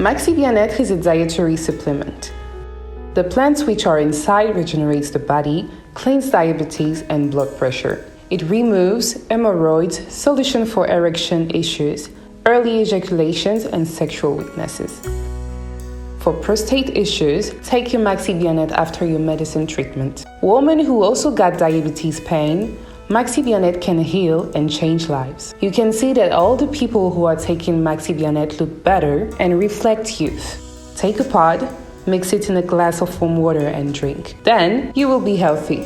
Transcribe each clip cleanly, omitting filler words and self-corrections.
Maxi Bien-être is a dietary supplement. The plants which are inside regenerates the body, cleans diabetes and blood pressure. It removes hemorrhoids, solution for erection issues, early ejaculations and sexual weaknesses. For prostate issues, take your Maxi Bien-être after your medicine treatment. Women who also got diabetes pain, Maxi Bien-être can heal and change lives. You can see that all the people who are taking Maxi Bien-être look better and reflect youth. Take a pod, mix it in a glass of warm water and drink. Then you will be healthy.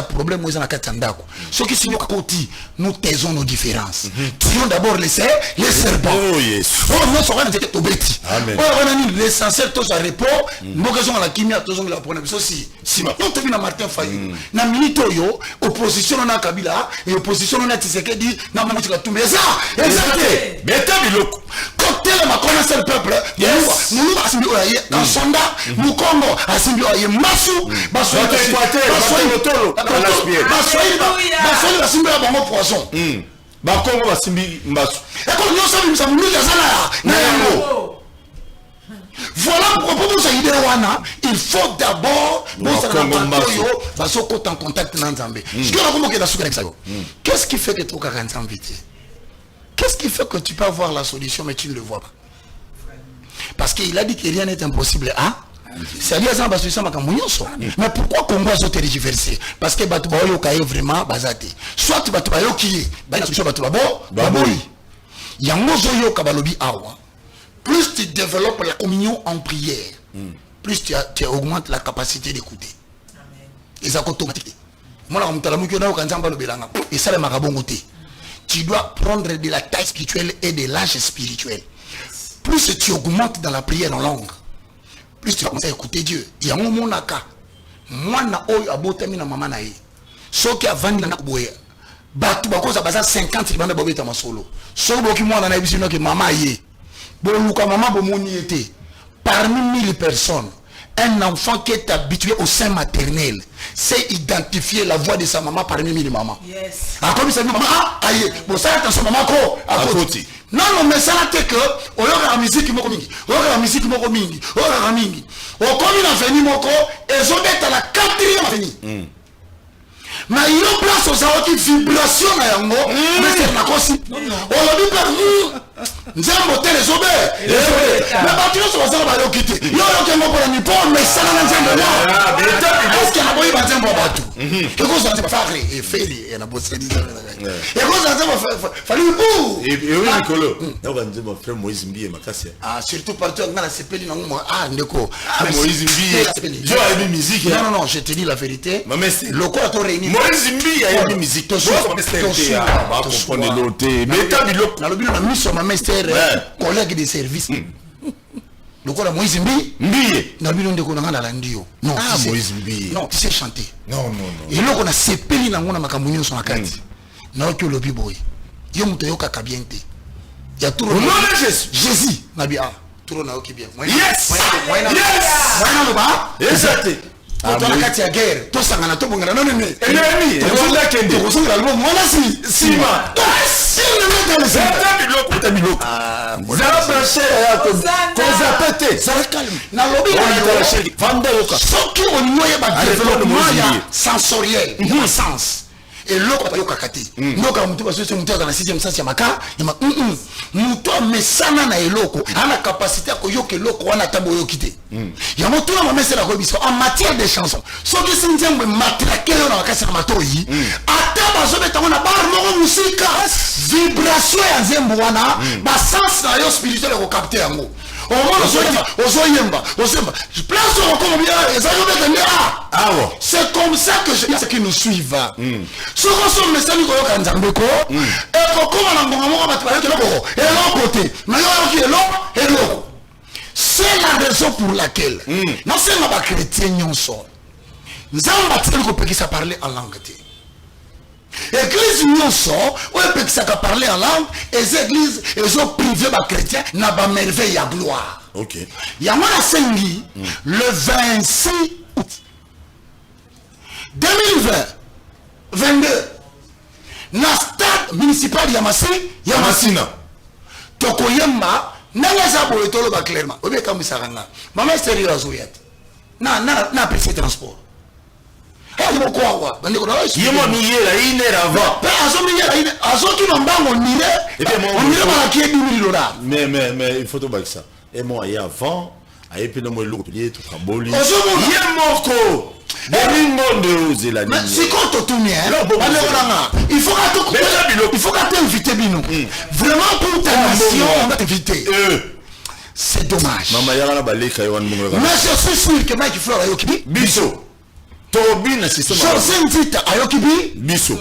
Problème aux anakatandako. Ce qui signifie que nous taisons nos différences. Tuons d'abord les serpents. Oh yes. Oh non, ça va nous être obéti. Amen. Oh l'essentiel tous à repos. Nous raison à la kimia tous on la prendre. Ceci. Si on te vient Martin Fayulu. Na minito yo opposition on a Kabila et opposition on a Tshisekedi na mama tu tout mais ça. Exactement. Beta biloko. Quand tel ma connaissance le peuple. Nous asimbi oyaye en sonda. Nous Congo asimbi oyaye masu. Baso Équateur. Poisson. Voilà pourquoi il faut d'abord en contact. Qu'est-ce qui fait que tu as invité? Qu'est-ce qui fait que tu peux avoir la solution mais tu ne le vois pas? Parce qu'il a dit que rien n'est impossible. Hein? C'est-à-dire ça, mais pourquoi Congo a tergiversé? Parce que Batubayo est vraiment basé. Soit Batubayo qui est, plus tu développes la communion en prière, plus tu augmentes la capacité d'écouter. Et ça automatique. Tu dois prendre de la taille spirituelle et de l'âge spirituel. Plus tu augmentes dans la prière en langue, plus tu vas commencer à écouter Dieu. Il y a un moment naka. Moi na oyo abotami na mama na ye. Soki avandi na kuboya. Batu bakoza baza 50 banda bobeta masolo. So boki mwana na ebisino ke mama ye. Bo luka mama bo moni été. Parmi 1000 personnes, un enfant qui est habitué au sein maternel sait identifier la voix de sa maman parmi 1000 mamans. Yes. Ah comme ça dit maman aïe. Bon ça attend sa maman ko à côté. Non, non, mais ça c'est que on a la musique qui m'a commis, on a la musique qui m'a commis, on a la mingi. On commis la venue moko et ils ont été à la 4e venue. Mais il y a place aux autres vibrations à yango, mais c'est pas possible. On l'a dit par nous. nzambo te lesobe mais bato nyonso bazala bayokite yo yokengo mpona mipo mesana na nzambo eske na boyi banzambo ya bato ekozwa nzambo fare efeli na boseli ekozwa nzambo fali bu ewe mikolo nakoka nzambo frère Moïse Mbiye makasi surtout partout nga na sepeli nango ndeko Moïse Mbiye jo ayebi musique non je te dis la vérité lokola to réunir Moïse Mbiye ayebi musique comprendre l'autre mais tabilo nalobi na miso ma mester collègue de service lokola Moïse Mbiye nalobi ndeko nanga na ndio non Moïse Mbiye non tu sais chanter non et loko na sepeli nango na makambo nyonso na kati na oki lobi boy yo muto yokaka bien te ya tout le monde Jésus nabi tout na oki bien yes moyen lo ba exact Dans la carte guerre, tout ça, on a tout bon. Non, ennemi, on a qu'un on s'en va le monde. Voilà si ma. Si le mec dans le cerveau. Zara branché à cause pété. Ça va calme. Na lobby là. Vanda yoka. Surtout au niveau de développement sensoriel, il y a un sens. Et l'autre yoka kati. Noka mutu ba soso mutu dans la 6e sens ya maka, ya ma mutu mesana na eloko, ana capacité ko yoke eloko wana tabo yokite. Ya moto na mamese la ko biso en matière de chansons. So que sinzembe matraquer na kasa matoyi, ata bazo betango na bar moko musika, vibration ya nzembo wana, ba sens na yo spirituel ko capter yango. C'est comme ça que je dis qui nous suivent. Ce qu'on se met ça, nous c'est la raison pour laquelle nous sommes pas chrétiens. Nous sommes pas parler en langue. Église nous sort, où est-ce que ça parler en langue, et les églises, elles ont privé les chrétiens, n'a pas merveille à gloire. Ok. Il y a un Sengi, le 26 août 2020, 22, dans le stade municipal de Yamasina, Tokoyemba, n'a pas été clairement. Vous voyez comme ça, maman est sérieuse, n'a pas fait transport. Mais il faut tout ça. Et moi, il y a avant, il y a tout kaboli. Il faut t'inviter Bino. Vraiment pour ta nation, on va t'inviter. C'est dommage. Mais je suis sûr que Mike Flora Yokibi Biso. Tobina système. José Nzita Ayokibi Biso.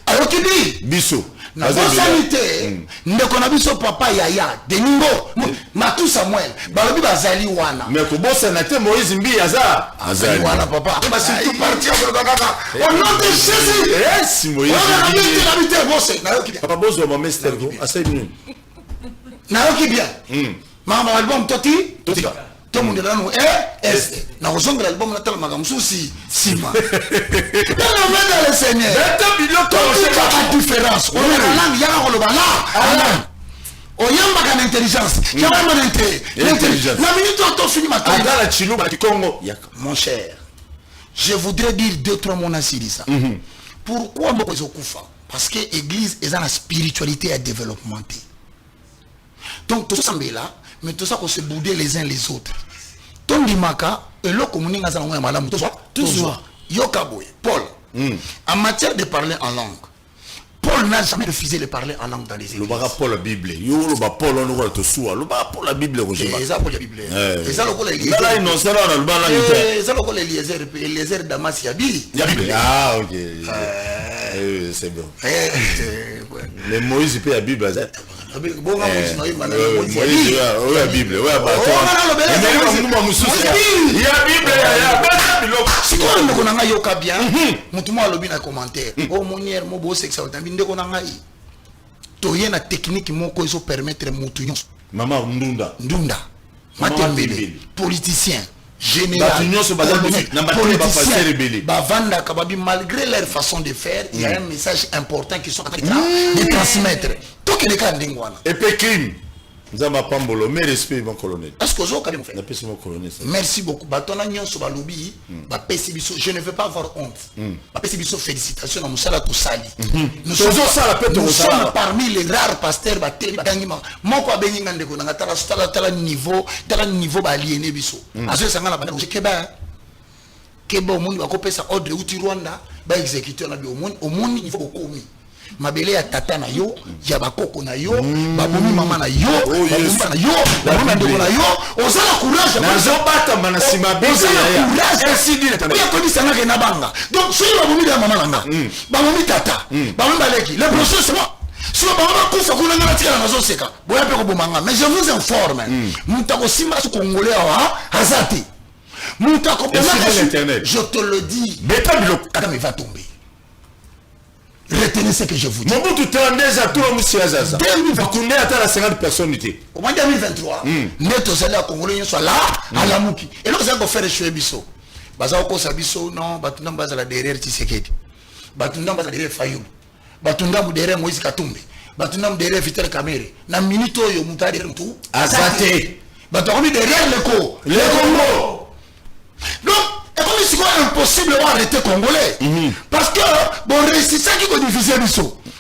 Ayokibi Biso. Na sanité ndeko na biso papa yaya Deningo Matu Samuel balobi bazali wana mais ko bossa na te Moïse Mbiye azali wana papa ba surtout parti au nom de Jésus yes Moïse Mbiye na yokibi papa bozo ma mester ko asai na yokibi mama album toti tout le monde là nous na ozonga l'album na tala makamsu sima dans le Seigneur la différence on est la langue yaka ko loba là oyamba kana intelligence yaka mon intelligence la minute on fini ma dans la chilo ba Congo mon cher je voudrais dire 2-3 mots na ça pourquoi moi kufa parce que église est dans la spiritualité et développement donc tout ça là mais tout ça qu'on se bouder les uns les autres. Ton limaka et le communique à la madame toujours. Yokaboy, Paul. En matière de parler en langue, Paul n'a jamais refusé de parler en langue dans les églises. Le baga Paul la Bible. Yo le baga Paul on voit tout soir. Le baga Paul la Bible Et ça pour la Bible. Et ça le col Eliezer. Là il non ça là le baga là. Et ça le col Eliezer Damas Yabi. Ah OK. C'est bon. Les Moïse peut la Bible ça. Bon Moïse la Bible. Ouais il y a Bible si quoi ndeko nanga yoka bien mutu mo alobi na commentaire o monière mo bo sexa otambi ndeko nanga yi to yena technique moko eso permettre mutu nyonso mama ndunda matembele politicien général politicien bavanda kababi malgré leur façon de faire il y a un message important qui sont en train de transmettre to que les cas ndengwana et puis crime Nous avons pas mais respect mon colonel. Est-ce que vous avez fait? Mon colonel. Merci beaucoup. Je ne veux pas avoir honte. Félicitations à Moussala Koussali. Nous sommes parmi les rares pasteurs niveau aliéné biso. Keba au monde va ça ordre outil Rwanda ba exécuter na bi au monde il faut komi mabele ya tata na yo ya bakoko na yo babomi mama na yo babomi na yo babomi ndeko na yo osala courage na zo bata mana sima biso ya ainsi dit ya koni sanga ke na banga donc si babomi ya mama nanga babomi tata babomi baleki le processus c'est moi si babomi kufa kuna ngana tika na zo seka boya pe ko bomanga mais je vous informe mutako simba su congolais wa azati je te le dis, Kagame va tomber. Retenez ce que je vous dis. Mobutu tendez à tout le monde sur Azaza. 2023, à la 50 personnes. Au mois 2023, nous sommes à Congolais, nous sommes là, à la Mouki. Et nous allons faire les biso. Baza oko sabiso non, batunda baza la derrière Tshisekedi. Batunda baza derrière Fayou. Batunda derrière Moïse Katumbi. Batunda derrière Vital Kamerhe. Na minute yo mutari tout. Azate. Batunda derrière le Congo. Donc, c'est comme si c'est impossible d'arrêter les Congolais. Parce que, bon, c'est ça qui est difficile.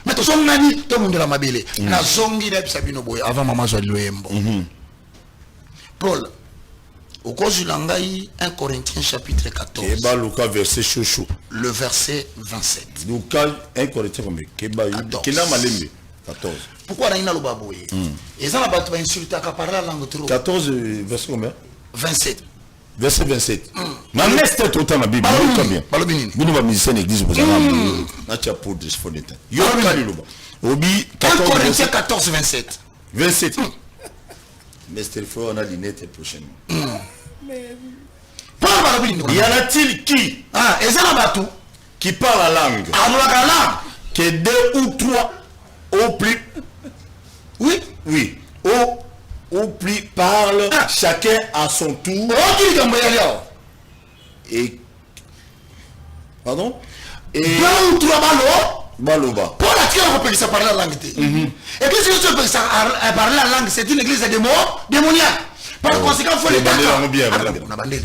Mais tout le monde tout le monde la mabélé. La zongi de Sabino Boy, avant maman soit l'Oembo. Paul, au cours du langage, 1 Corinthiens chapitre 14. Keba Luka verset chouchou. Le verset 27. Luka 1 Corinthiens comme Keba Kena Malembe 14. Pourquoi il y a le baboué? Et ça, on va insulter à parler la langue trop. 14 verset combien? 27. Verset 27. Ma neste tout dans la Bible. Combien? Nous nous musicien l'église vous avez. Nacha pour des fondetins. Yo kaliluba. Obi 14 Corinthiens 14 27. 27. Mais il faut on a l'inette prochainement. Y en a-t-il qui qui parle la langue? Que 2 ou 3 au plus. Oui. Oui. Ou plus parle chacun à son tour. Et pardon? Et 2 ou 3 Baloba. Pour la tire on peut ça parler la langue. Et puis si tu peux ça parler la langue, c'est une église démoniaque. Par conséquent, il faut les on a bandé.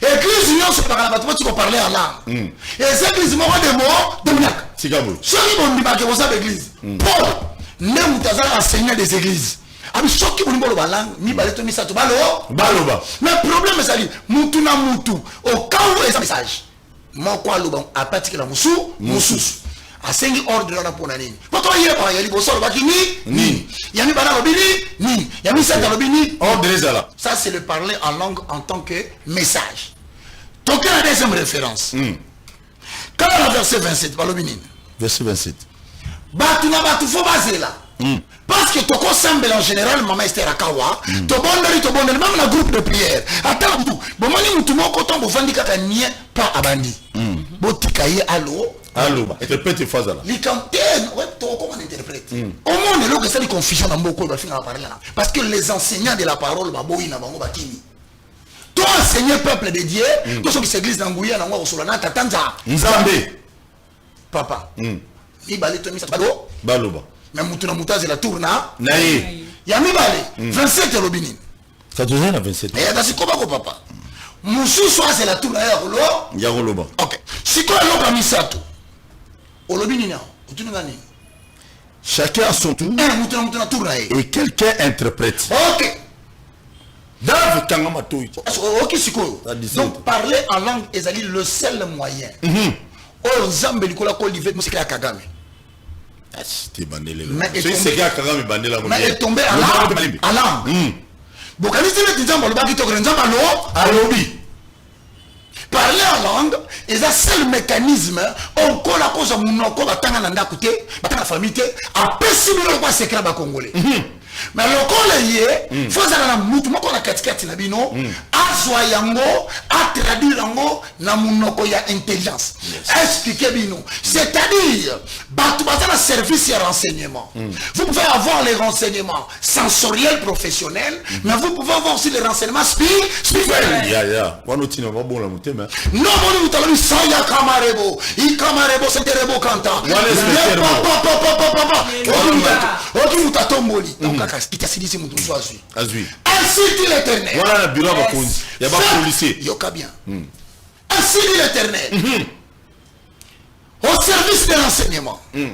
Église union c'est par la tu peux parler en langue. Et cette église m'a des mots démoniaques. Sigabou. Ceux qui vont dire que vous avez église. Paul, même Tazar enseignant des églises. Ami choqué pour nous langue, mi baleto mi sato baloba. Mais le problème c'est ali mutu na mutu au cas où est message. Moi quoi loba a partir la musu. A sengi ordre là pour nani. Pourquoi il y a pas yali bosso ba ni. Yami bana lobini ni. Yami sata lobini ordre là. Ça c'est le parler en langue en tant que message. Donc la deuxième référence. Quand le verset 27 balobini. Verset 27. Batu na batu fo baser là. Parce que toko semble en général maman Esther Akawa, to bondari même la groupe de prière. Attends tout. Bon mani mutu moko tombo vandi kaka nie pas abandi. Botikaye allo. Interprète phrase là. Les cantaines, ouais, comment on interprète. Au monde là que ça les confusion dans beaucoup de finir à parler là. Parce que les enseignants de la parole baboyi na bango bakini. Toi enseigner peuple de Dieu, toi sur l'église d'Angouya na ngwa solana tatanja. Nzambe. Papa. Ni balé to mi sa baloba. Mais Moutuna Moutaz la tourna. Naïe. Yami Balé. 27 Robinin. Ça devient la 27. Et dans ce combat, papa. Moussou soit c'est la tourna. Yaroloba. Ok. Si quoi l'homme a mis ça tout. Olobinina. Chacun à son tour. Moutuna tourna. Et quelqu'un interprète. Ok. Dave Kangamato. Ok, c'est quoi? Donc parler en langue est le seul moyen. Oh, Zambé Nicolas Collivet, c'est à Kagame. C'était bandé là. Mais est tombé à l'âme. Bon, quand il dit parler en langue est le seul mécanisme encore la cause de mon encore attendre nanda côté la famille a possible pas secret ba congolais. Mais le col est faut ça na mutu moko na katikati na bino a azwa yango a traduire yango na munoko ya intelligence. Expliquez bino. C'est-à-dire batu bazana service et renseignement. Vous pouvez avoir les renseignements sensoriels professionnels, mais vous pouvez avoir aussi les renseignements spirituels. Non, mon utalobi saya kamarebo. I kamarebo senterebo kanta. Oki mutatomboli. Donc kaka itasidisi mutu azui. Ainsi dit l'Éternel. Voilà le bureau de police. Il y a pas de policier. Yoka bien. Ainsi dit l'Éternel. Au service de l'enseignement. Il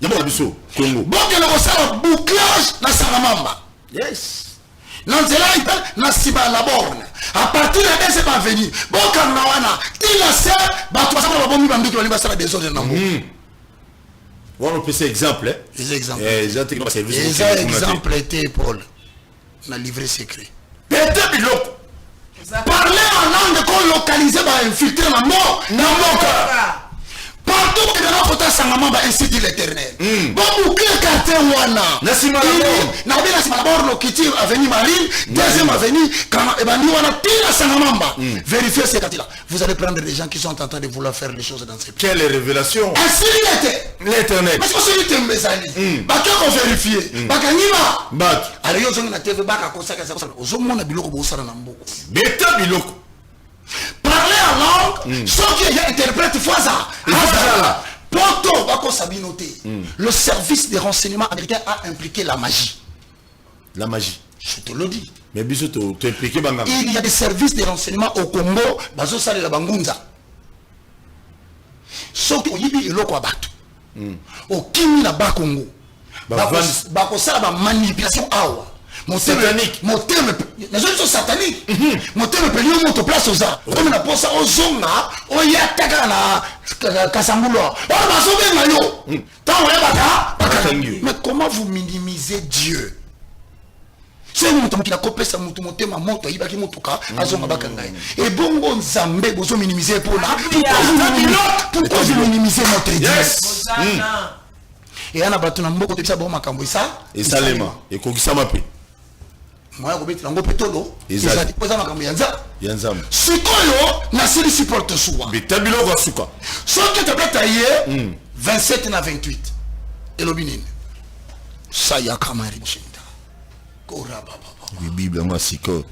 y a pas de biso. Congo. Bon que le ressort bouclage na saramamba. Yes. Nanzela na siba la borne. À partir de là, c'est pas venu. Bon quand nawana, il a ça, bah toi ça va bon mi qui va libérer ça des autres dans le on peut ces exemples. Les exemples. Les exemples étaient Paul. On a livré secret. Parler en langue qu'on localisait, infiltrer la mort dans mon cœur. Partout que dans notre sangama ainsi dit l'Éternel. Bon boucler quartier wana. Nasima la borne qui tire avenue Marine, deuxième avenue quand ebandi wana tire sangamamba. Vérifiez ces quartiers là. Vous allez prendre des gens qui sont en train de vouloir faire les choses dans ces pays. Quelle révélation. Ainsi dit l'Éternel. Parce que celui qui me bah qu'on vérifier. Bah kanima. Bah. Alors yo zonga na TV ba ka kosaka ça. Ozomona biloko bosala na mboko. Beta biloko. Parler en langue, ce qui est interprète Foisa. Poto, Bako Sabinoté. Le service des renseignements américains a impliqué la magie. La magie. Je te le dis. Mais biso tu impliqué bangam. Il y a des services de renseignements au Congo, bazo sale la bangunza. Ce qui est le quoi batu. Au Kimi na ba Congo. Bako sale la manipulation awa. Mon satanique. Mon terme, les autres sont sataniques. Mon terme peut lui monter place aux arts. Comme la poste aux zonga, au yataka na Kasambulo. Oh, ma sauvé maillot. Tant on est baka. Mais comment vous minimisez Dieu? C'est un mouton qui a copié sa mouton, ma moto, il va qui moutoka, à son abakangaï. Et bon, Zambé, vous minimiser pour là. Pourquoi vous minimisez notre Dieu? Et on a battu un mot côté de ça, bon, ma camboïsa. Et Salema. Et Kokisama P. Moi je vais petolo ezali poza makambo yanza sikoyo na sili supporte suwa betabilo kwa suka soki tableta ye 27 na 28 elobinine saya kamari mshinda kora baba bible moi siko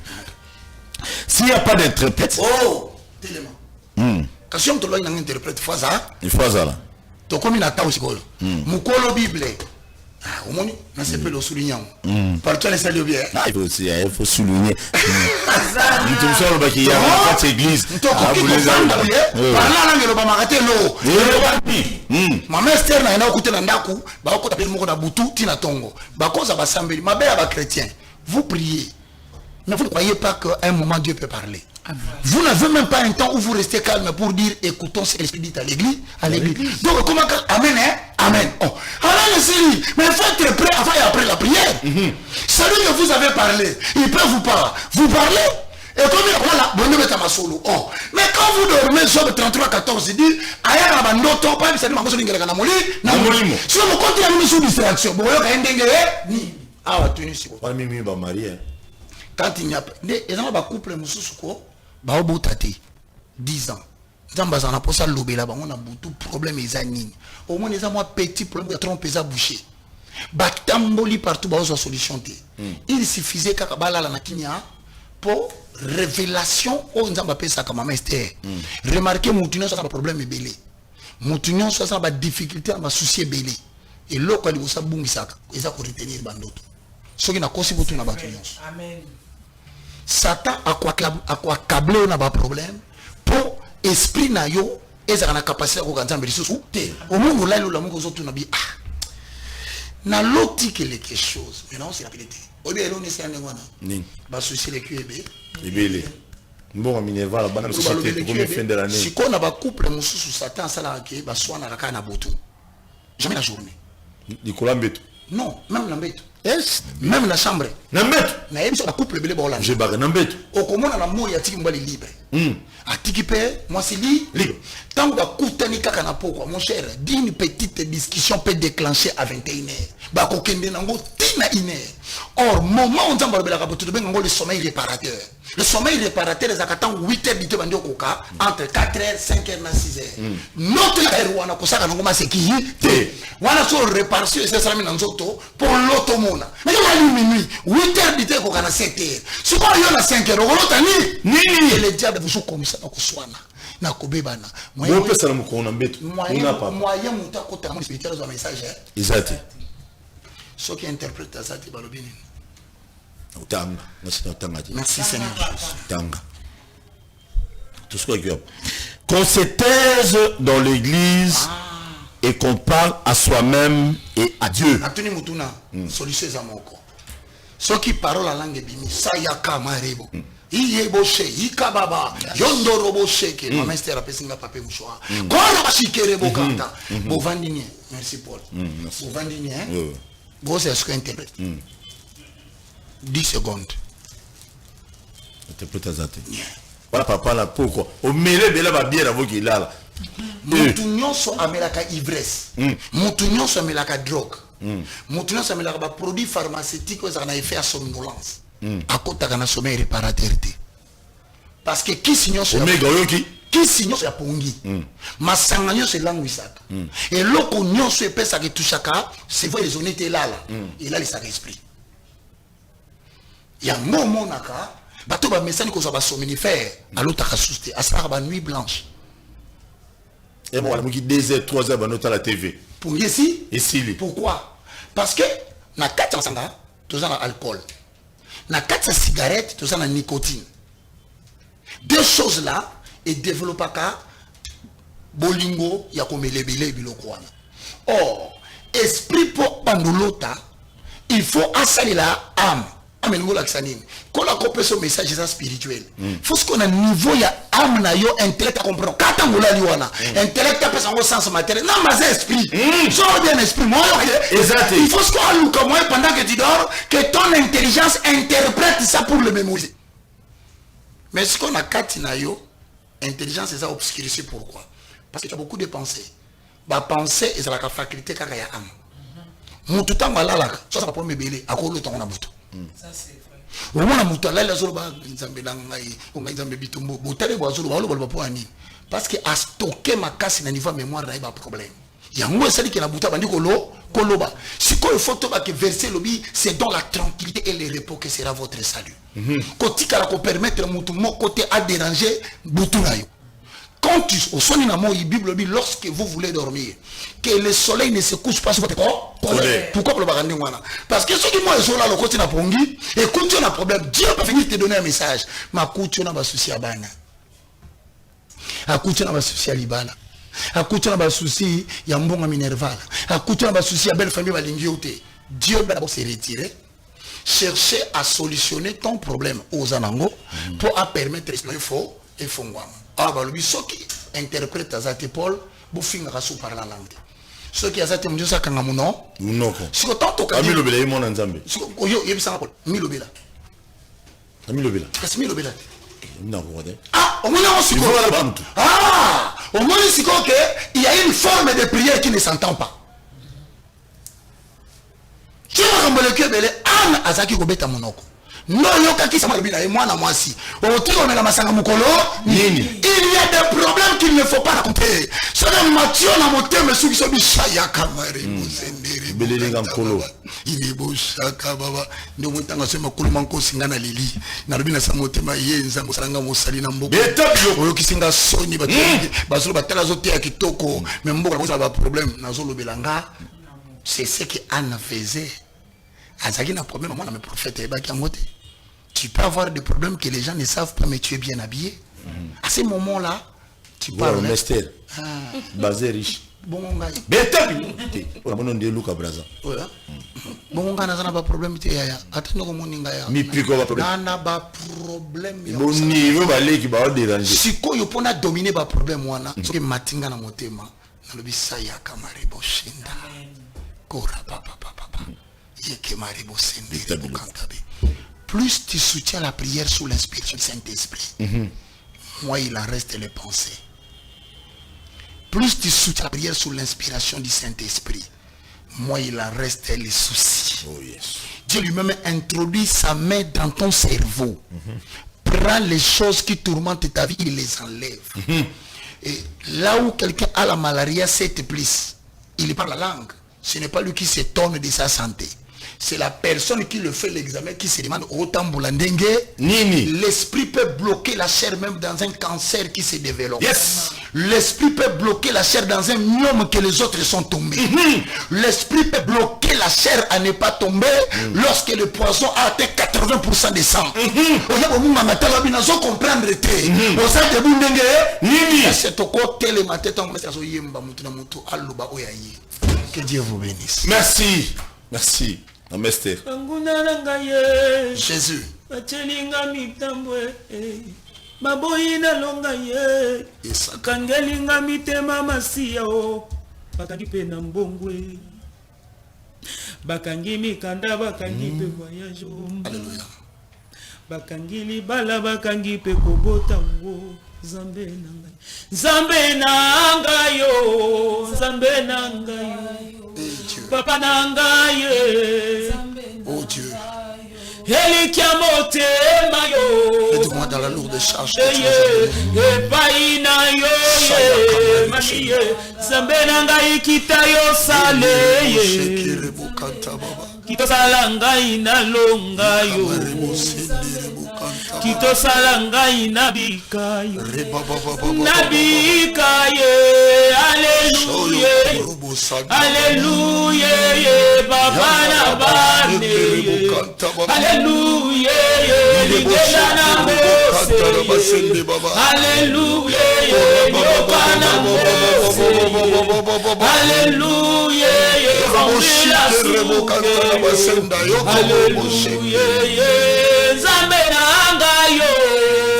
s'il y a pas d'interprète tellement kasi on te loin un interprète foza il faut ça là to komi na tawo sikolo mukolo bible. Au moins, on s'est fait le souligner. Par toi, les saluts bien. Il faut souligner. Nous sommes sur le baquet, il y a une église. Ma mère Stern a écouté Nandaku, Bako tapé le na Boutou, Tina Tongo. Bako ça va sembler. Ma mère est chrétien. Vous priez. Mais vous ne croyez pas qu'à un moment Dieu peut parler. Vous n'avez même pas un temps où vous restez calme pour dire écoutons ce que l'Esprit dit à l'église. Donc comment amen hein? Amen. Oh. Amen mais il faut être prêt avant et après la prière. Celui que vous avez parlé, il peut vous parler. Et comme il voilà, bon mettre ma solo. Oh. Mais quand vous dormez Job 33 14 il dit aya abandoto pas c'est ma solo ngela na moli na molimo. Si vous continuez à sous distraction, bon yo ka ndenge ni ah tuni siko. Pas mimi ba marié. Quand il n'y a pas les gens ba couple mususu ko ba obotate 10 ans. Zamba za na posa lobela ba on a beaucoup problème ezanini. Au moins les moi petit problème de trompe eza bouché. Batamboli partout ba ozo solution té. Il suffisait ka bala la nakinya pour révélation au nzamba pesa kama master. Remarquez moutinyo ça pas problème ebelé. Moutinyo ça ba difficulté ba souci ebelé. Et loko ali osa bungisaka eza ko retenir bandoto. Soki na kosi botu na batu nyonso. Amen. Satan a quoi câbler on a pas problème pour esprit na yo ezaka na capacité ko kanzamba lisusu te. Au monde là lo mungu zotu na bi na loti quelque chose. Mais non c'est la vérité. Au lieu de c'est un ngwana. Ni. Ba souci le QB. Ebele. Bon Minerva la bana société pour fin de l'année. Si qu'on a ba couple mususu Satan sala ke ba swana kaka na botu. Jamais la journée. Nicolas Mbeto. Non, même la Mbeto. Yes. Même la chambre. Na Mbeto. Na yebso ba couple belé ba Hollande. Je baga na Mbeto. Okomona na mo ya tiki mbali libre. atiki pe moi c'est li tant que kutani kaka na poko mon cher d'une petite discussion peut déclencher à 21h ba ko kende nango tina ine or moment on tamba bela ka botu benga ngo le sommeil réparateur les akatang 8h bité bandi okoka entre 4h 5h na 6h notre wana ko saka nango maseki wana so réparation c'est ça mina nzoto pour l'automona mais il minuit 8h bité ko kana 7h si ko yo na 5h ko ni le diable vous comme ça ko swana na ko bebana moyen pesa na mukona mbeto moyen muta ko ta spirituel zo message exact ce qui interprète ça ti balobini Tanga, merci Seigneur. Tanga. Tout ce qu'on se taise dans l'église et qu'on parle à soi-même et à Dieu. Atuni mutuna solution za moko. Ce qui parle la langue bimi sayaka marebo. Iye boshe ikababa yondoro boshe ke ma master apesinga pape mushwa. Kono bashikere bokanta. Bovandini. Merci Paul. Bovandini hein. Bon c'est ce qu'on interprète. 10 secondes. Voilà papa là pourquoi au milieu de la bière avant qu'il a là. Mutunyo so amelaka ivresse. Mutunyo so amelaka drogue. Mutunyo so amelaka ba produit pharmaceutique ça na effet à somnolence. À côté kana sommeil réparateur. Parce que qui signyo so omega yoki qui signyo so ya pongi. Masanganyo se languisaka. Et loko nyonso epesa ke touchaka, c'est vrai les honnêtes là là. Et là les sa esprit. Il y a un moment naka bato ba message ko za ba somnifère alors ta kasuste asara ba nuit blanche et bon la 2h 3h ba nota la TV pour ici et si pourquoi parce que na kati sanga to za na alcool na kati cigarette to za na nicotine deux choses là et développa ka bolingo ya ko melebele biloko wana or esprit pour bandolota il faut assaler la âme. Amen ngola ksanini kola kopé ce message spirituel faut ce qu'on a niveau ya âme na yo intellect à comprendre kata ngola liwana intellect pesa ngo sens matériel non mais esprit so bien esprit moi exact il faut ce qu'on a lu comme moi pendant que tu dors que ton intelligence interprète ça pour le mémoriser mais ce qu'on a kati na yo intelligence c'est ça obscurci pourquoi parce que tu as beaucoup de pensées ba pensée et ça la faculté kaka ya âme mutu tanga lalaka so ça pour me belé akolo tanga butu. Ça c'est vrai. Au moins mutala la zolo ba nzambe ngai o ngai nzambe bitumbo botale bo zolo ba lo ba po ani parce que a stocker ma casse na niveau mémoire na ba problème yango esali ke na buta bandi koloba siko photo ba ke verser lobi c'est dans la tranquillité et le repos que sera votre salut kotika la ko permettre mutu mo côté à déranger butu na yo quand tu au son na mo Bible dit lorsque vous voulez dormir que le soleil ne se couche pas sur votre corps. Pourquoi pour le barandi wana parce que ceux qui moi sont là le côté na pongi et quand tu as un problème Dieu peut venir te donner un message ma coutu na ba souci abana akutu na ba souci libana akutu na ba souci ya mbonga minerval akutu na ba souci ya belle famille balingi yote Dieu va d'abord se retirer chercher à solutionner ton problème aux anango pour permettre il faut et fongwama. Ah bah lui ceux qui interprètent Azate Paul bufinga kasu par la langue ceux qui Azate mjusa kanga muno munoko siko tanto ka amilo bela yimo na nzambe siko yo yebisa Paul milo bela kasi milo bela na rode ah au moins on siko ah au moins siko que il y a une forme de prière qui ne s'entend pas tu vas rembler que bele an azaki ko beta monoko non yoka ki sama bina et moi na moi si au tiro na masanga mukolo nini il y a des problèmes qu'il ne faut pas raconter ça dans Matthieu na motema suki so bishaya kamari muzenderi belelinga mkolo il bo shaka baba ndo mutanga sema kuluma nko singana lili na rubina sa motema yenza ngosanga mosali na mboko oyo kisinga soni bazolo batala zote ya kitoko mais mboko ko ba problème na zolo belanga c'est ce que Anne faisait. Azaki n'a problème, moi, mes prophètes, tu peux avoir des problèmes que les gens ne savent pas, mais tu es bien habillé. À ce moment-là, tu parles. Mester. Basé riche. Bon, on gagne. On dit Luka Braza. Bon, on gagne, pas problème. Attends, on gagne. Mi pico va problème. On a pas problème. Bon niveau balé qui va déranger. Si quoi, il peut dominer pas problème, moi, na. Ce que matinga na motema, na lobi saya kamare boshinda. Kora papa. Plus tu soutiens la prière sous l'inspiration du Saint-Esprit, moi il en reste les pensées. Plus tu soutiens la prière sous l'inspiration du Saint-Esprit, moi il en reste les soucis. Oh, yes. Dieu lui-même introduit sa main dans ton cerveau. Prend les choses qui tourmentent ta vie, il les enlève. Et là où quelqu'un a la malaria, c'est plus. Il parle la langue. Ce n'est pas lui qui s'étonne de sa santé. C'est la personne qui le fait l'examen qui se demande autant boulandengue. Nini. L'esprit peut bloquer la chair même dans un cancer qui se développe. Yes. L'esprit peut bloquer la chair dans un myome que les autres sont tombés. L'esprit peut bloquer la chair à ne pas tomber lorsque le poison a atteint 80% de sang. Que Dieu vous bénisse. Merci. Merci. Namaste. Jésus. Maboyina longa ye kangelinga mitema masiya o bakangi pe na mbongwe bakangi mikanda bakangi pe voyage Alléluia. bakangi libala bakangi pe kobota ngo Zambe nanga yo papa nanga ye Oh Dieu. Aide-moi dans la lourde charge. Alléluia, Baba na bane. Alléluia, Ligena na mose. Alléluia, Yokana mose. Alléluia, Alléluia, Zambe nanga yo.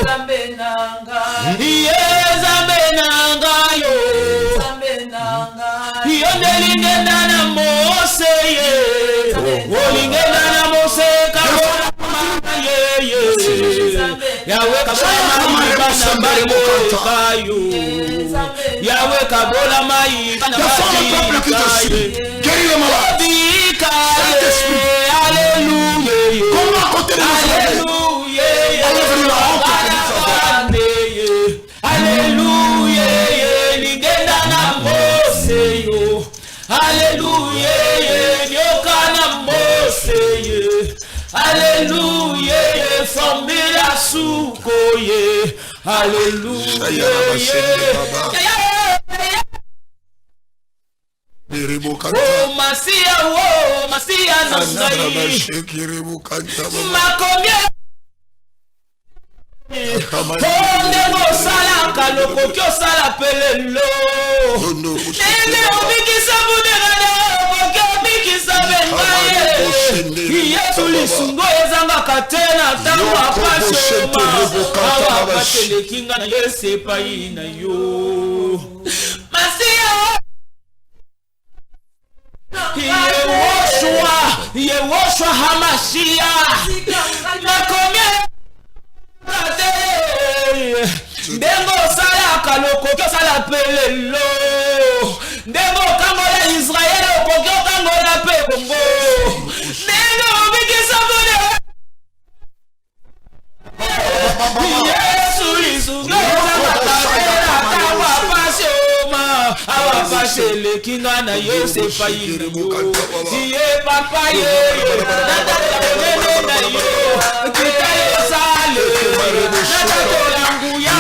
Zambe nanga yo. Yondelingena na mose ye. Olingena na mose kabola ye. Yawe kabola mai bana bayo kayo. Yawe kabola mai bana bayo. Guéris les malades. Alléluia. Comment côté de Alléluia. Alléluia. Alléluia. Lingena na mose yo. Alléluia. Yokana mose ye. Alléluia. Formila suko ye. Alléluia. Oh Masia nangai makomye onde mosala kaloko kyosala pelelo nene obikisa budegane obikisa bengaye Yesu lisungo ezangaka te na ntango apasoma awa apatelekinga na Yesu epai na yo Masia Yehoshua Hamashia nakomye ndengo sala kaloko sala pelelo ndengo kangola Israel okokyo kangola pe Kongo ndengo bikisa bode Yesu lisuga awa pasele kinga na Yesu fayi ye papa ye na yo kita sale na tolangu ya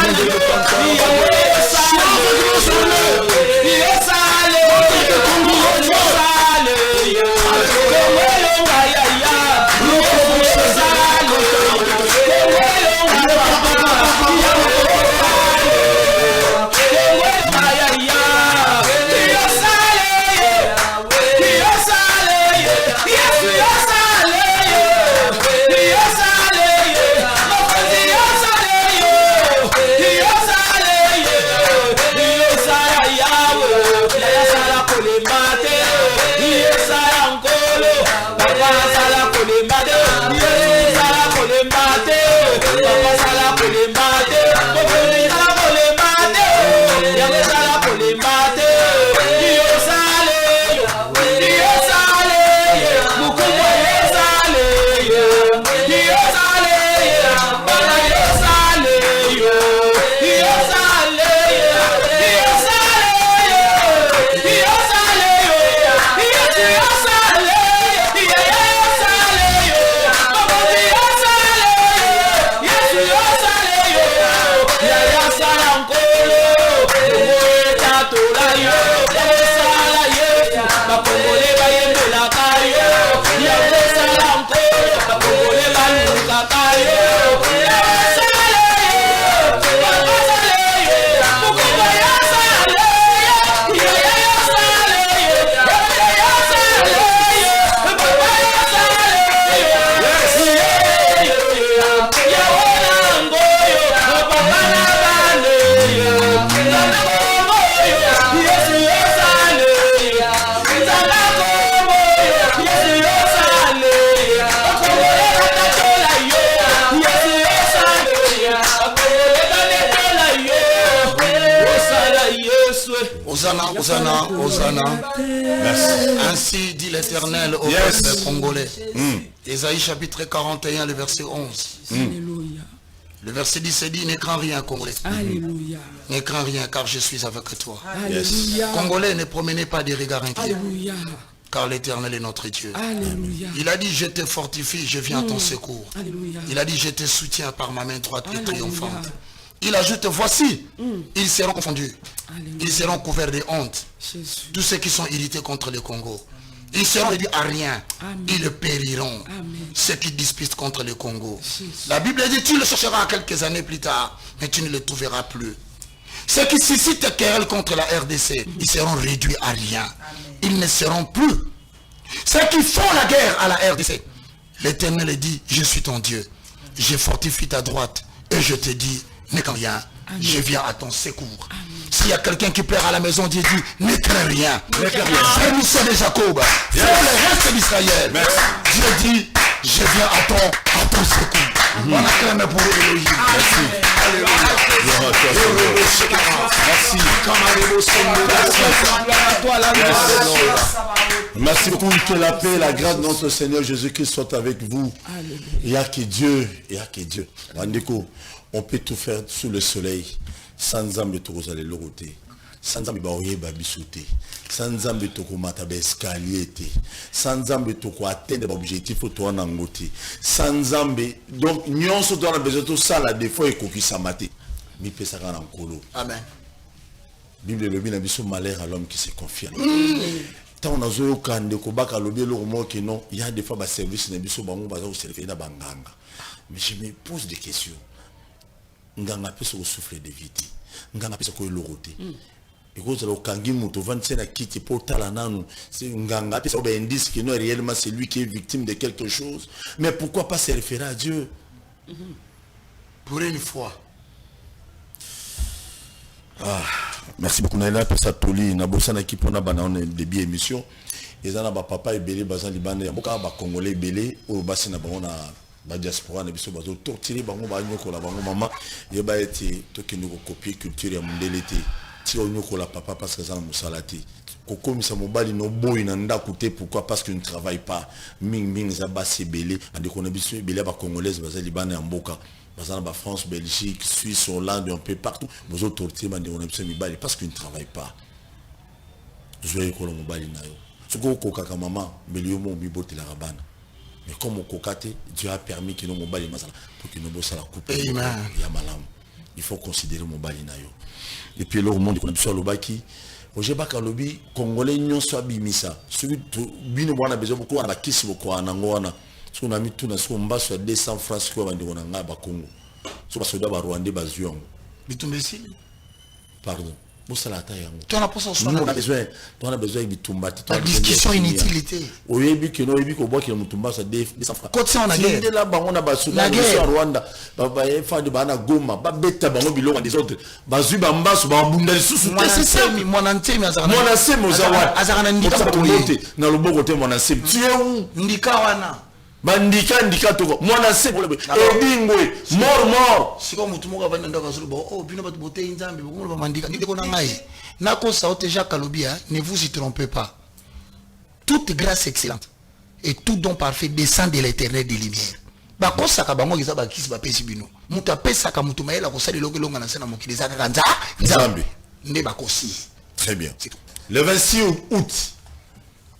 Hosanna, Hosanna, Hosanna. Merci. Ainsi dit l'Éternel au peuple congolais. Ésaïe chapitre 41, le verset 11. Alléluia. Le verset 10 dit, ne crains rien, Congolais. Alléluia. Ne crains rien, car je suis avec toi. Alléluia. Congolais, ne promenez pas des regards inquiets, Alléluia. car l'Éternel est notre Dieu. Alléluia. Il a dit, je te fortifie, je viens à ton secours. Alléluia. Il a dit, je te soutiens par ma main droite et triomphante. Il ajoute, voici, ils seront confondus. Alléluia. Ils seront couverts de honte. Jésus. Tous ceux qui sont irrités contre le Congo. Ils seront réduits à rien. Amen. Ils périront. Amen. Ceux qui disputent contre le Congo. Jésus. La Bible dit, tu le chercheras quelques années plus tard, mais tu ne le trouveras plus. Ceux qui suscitent querelle contre la RDC, ils seront réduits à rien. Ils ne seront plus. Ceux qui font la guerre à la RDC, l'Éternel dit, je suis ton Dieu. Je fortifie ta droite et je te dis, ne crains rien. Je viens à ton secours. S'il y a quelqu'un qui pleure à la maison, Dieu dit, ne crains rien. Fais-nous de Jacob. Fais le reste d'Israël. Dieu dit, je viens à ton secours. On acclame pour Elohim. Merci beaucoup. Que la paix et la grâce de notre Seigneur Jésus-Christ soient avec vous. Il n'y a que Dieu. Il n'y a que Dieu. Randeko, on peut tout faire sous le soleil. Sans Nzambe tokozala eloko te. Sans Nzambe baoyeba biso te. Sans Nzambe tokomata ba escalier te. Sans Nzambe toko atteindre ba objectif to na ngote. Sans Nzambe donc nyonso to na besoin to sala des fois ekokisama te. Mi pesaka na nkolo. Amen. Bible lobi na biso malheur à l'homme qui se confie. Tant on a zo kande ko baka lobi eloko mo ke non, il y a des fois ba service na biso bango baza ko servir na banganga. Mais je me pose des questions. Nganga pesa ko souffler de vite. Nganga pesa ko elorote. Écoute, le kangi muto vendre na kiti pour talananu. C'est nganga pesa ko indice que non réellement c'est lui qui est victime de quelque chose. Mais pourquoi pas se référer à Dieu? Pour une fois. Ah, merci beaucoup. Naila pesa toli na bossa na kipona bana on début émission. Ezana ba papa ebele bazan libane ya boka ba congolais ebele o basi na bango na ba diaspora na biso bazo torturer bango ba nyoko la bango mama yeba eti to kinu ko copier culture ya mundele te ti o nyoko la papa parce que ça na musalati ko komisa mobali no boy na ndako te pourquoi parce que ne travaille pas ming za basi ebele ande ko na biso ebele ba congolaise bazan libane ya mboka bazan ba France Belgique Suisse Hollande un peu partout bozo torturer bande on a biso mibali parce que ne travaille pas zoe ko lo mobali na yo soko ko kaka mama melio mo mibote la rabana. Mais comme au Kokate, Dieu a permis que nous mobali masala pour que nous bossons la coupe. Il faut considérer mobali nayo. Et puis le monde qu'on a besoin le baki. Oje baka lobi congolais nyon so bimisa. Celui bino bwana besoin beaucoup na kisi beaucoup anangwana. So na mitu na so mbaso 200 francs ko bandi kona ngaba Congo. So basoda ba Rwanda bazuyong. Bitumbesi. Pardon. Mosalata yango. Tu en as pas ça. On a besoin de tumbati. La discussion inutilité. Oyebi que no yebi ko boki mutumba sa 200 francs. Côté on a guerre. Tinde la bango na basuda na Rwanda. Baba fa de bana Goma, ba beta bango bilonga des autres. Bazu ba mbaso ba mbunda lisusu. C'est ça mwana ntemi azana. Mwana sema uzawa. Azana ndika bote na loboko te mwana sema. Tu es où? Ndika wana. Bandika toko. Mwana sema ebingwe mort. Siko mutu moko bana ndaka zulu ba oh bino batu bote nzambe bokomo ba mandika ndiko na ngai. Nako saote Jacques Alobia, ne vous y trompez pas. Toute grâce excellente et tout don parfait descend de l'Éternel des lumières. Bakosaka bango kiza bakisi ba pesi bino. Muta pesaka mutu maela ko sali longe longa na sena mokili zaka kanza nzambe. Nde bakosi. Très bien. Le 26 août,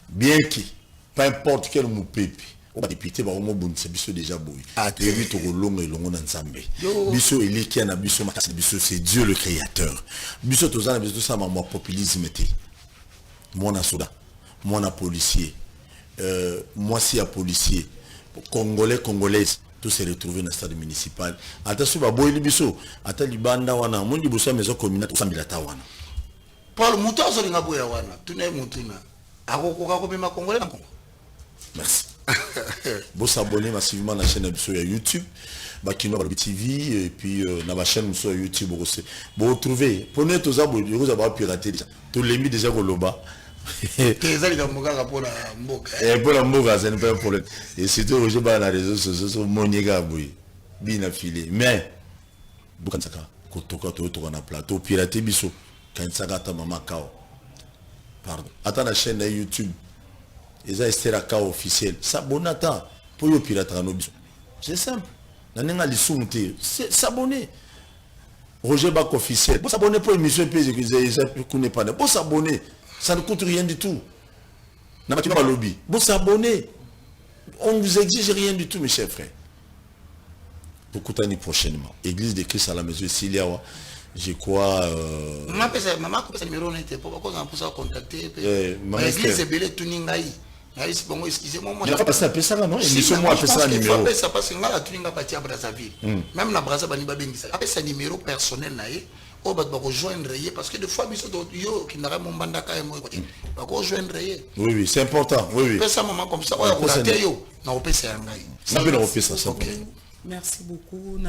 bien qui, peu importe quel mot pépi, on va député, on va bonne biso déjà boui. Ah, tu as vu ton long et long ensemble. Biso il qui a biso ma biso c'est Dieu le créateur. Biso tozana biso ça ma populisme était. Moi na soda, moi na policier, moi si à policier, congolaise. Tous se retrouver dans le stade municipal. Attention, bah boy biso, attends libanda wana, mon liboso maison communale, sambila tawana. Paul muto azolinga boya wana, tuna mutuna. Akokoka ko bima congolais na Congo. Merci. Vous s'abonnez massivement à la chaîne sur YouTube, Bakino TV et puis dans la chaîne sur YouTube aussi. Vous retrouvez, prenez tous ça, vous avez piraté déjà. Tous les mis déjà au loba. Et pour la mboka, c'est pas un problème. Et surtout, je vais dans les réseaux sociaux, sur mon boui, bien affilé. Mais, vous quand ça, quand on a plateau, piraté biso, quand ça ta maman kao. pardon attends la chaîne de YouTube ils ont Esteraka officiel s'abonner attends pour yo pirate no biso c'est simple nanenga lisumte c'est s'abonner Roger Bac officiel pour s'abonner pour émission pays que ça connaît pas pour s'abonner ça ne coûte rien du tout na tu vas lobby pour s'abonner on ne vous exige rien du tout mes chers frères pour l'année prochainement église de Christ à la maison Siliawa je crois maman coupe ce numéro n'était pas parce qu'on a pour ça contacter l'église est belle tout ningai excusez-moi moi il a passé à ça non émission moi appelle ça numéro ça parce que là tout ninga parti à Brazzaville même la Brazzaville bani babengisa appelle ça numéro personnel naé au bat rejoindre parce que des fois biso yo qui n'aurait mon bandaka et moi ba rejoindre oui c'est important oui appelle ça maman comme ça on a contacté yo na opé ça ngai ça peut le ça OK. Merci beaucoup. Nous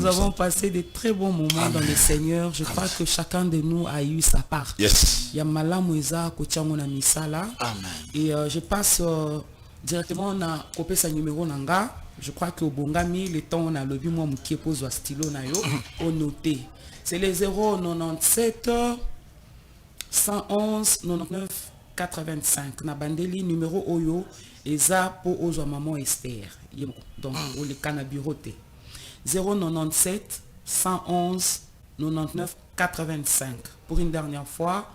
avons passé de très bons moments dans le Seigneur. Je crois que chacun de nous a eu sa part. Yes. Yamala Moïsa Kochamona Misala. Et je passe directement à copier sa numéro nanga. Je crois que au Bongami, le temps on a levé moi qui pose au stylo na yo au noté. C'est les 097 111 99 85. Na bandeli numéro Oyo. Eza pour Ozo Maman Esther. Donc, au le canaburoté. 097 111 99 85. Pour une dernière fois,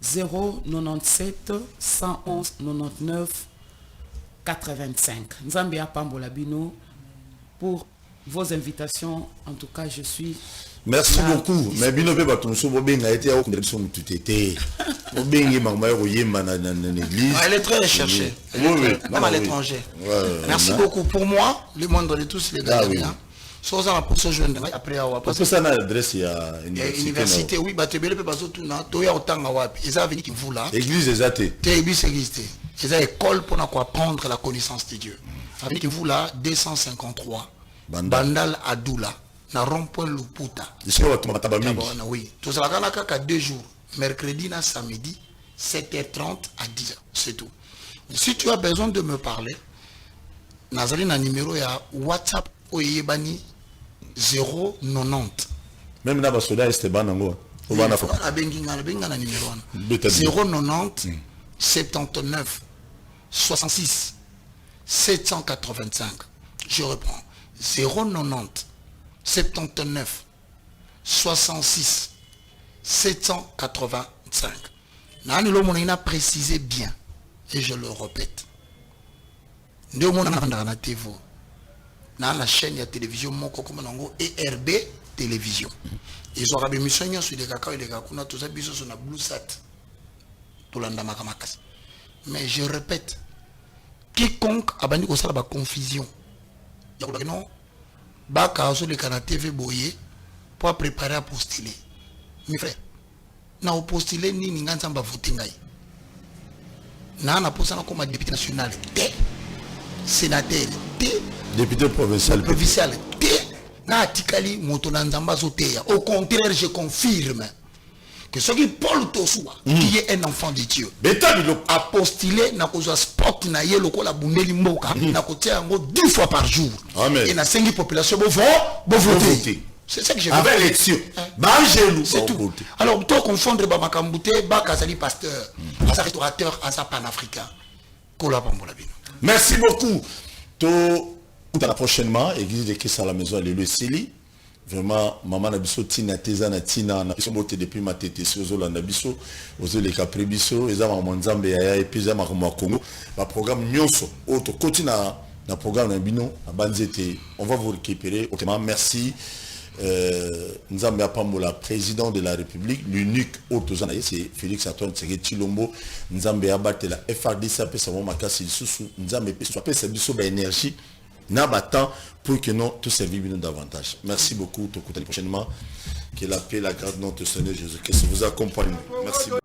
097 111 99 85. Nzambe a Pambola Bino pour vos invitations. En tout cas, je suis... Merci beaucoup. Mais Bino Baton a été à l'église. Elle est très recherchée. Même à l'étranger. Merci beaucoup. Pour moi, le monde de tous les gars. Soit on a pour se joindre après avoir parce que ça n'a adresse il y a université oui bah tu peux pas tout na to ya otanga wapi ils avaient qui vous là église exacte église existe c'est une école pour apprendre la connaissance de Dieu avec vous là 253 Bandal Adoula na rond-point Luputa oui tout ça là kaka 2 jours mercredi na samedi 7h30 à 10h c'est tout. Si tu as besoin de me parler nazali na numéro ya WhatsApp oyebani 090 même na basoda Esteban nango obana fa benga na numéro 090 79 66 785. Je reprends 090 79 66 785. Nani lo mona précisé bien et je le répète. Ndio mona na TV na la chaîne de télévision moko comme nango ERB télévision. Ils ont rabé mission sur les kakao et les kakuna tout ça biso sur na Blue Sat. Tout landa makamakas. Mais je répète, quiconque a bandi ko sala ba confusion. Ya ko non ba ka sur le canal TV boyé pour préparer à postuler. Mes frères, na postuler ni nganza ba voter ngai. Na posa na comme député national, sénateur, député provincial na tikali motonanzamba zoteya. Au contraire, je confirme que ce qui Paul Tosua qui est un enfant de Dieu a postulé na kozwa sport na ye lokola bundeli mboka na kotia ngo 2 fois par jour. Amen. Et na sengi population bo voter. C'est ça que j'ai avec élection. C'est tout. Alors, toi confondre ba makambute ba kazali pasteur, asa restaurateur, asa panafricain. Kola pambola bino. Merci beaucoup. Tout à la prochainement, église de Christ à la maison, alléluia Sili. Vraiment, maman nabiso tina teza na tina na biso bote depuis ma tete sozo la nabiso ozo le capri biso eza maman nzambe ya et puis eza maman Congo. Ba programme nyonso auto continua na programme na bino abanzete. On va vous récupérer. Autrement, merci. Nzambe Apambola, président de la République, l'unique autre c'est Félix Antoine Tshisekedi Tshilombo. Nzambe Abate la FRDC appelle ça makasi susu Nzambe appelle ça biso ba énergie na batan pour que nous tous servir davantage. Merci beaucoup, prochainement. Que la paix, la grâce de notre Seigneur Jésus-Christ vous accompagne. Merci beaucoup.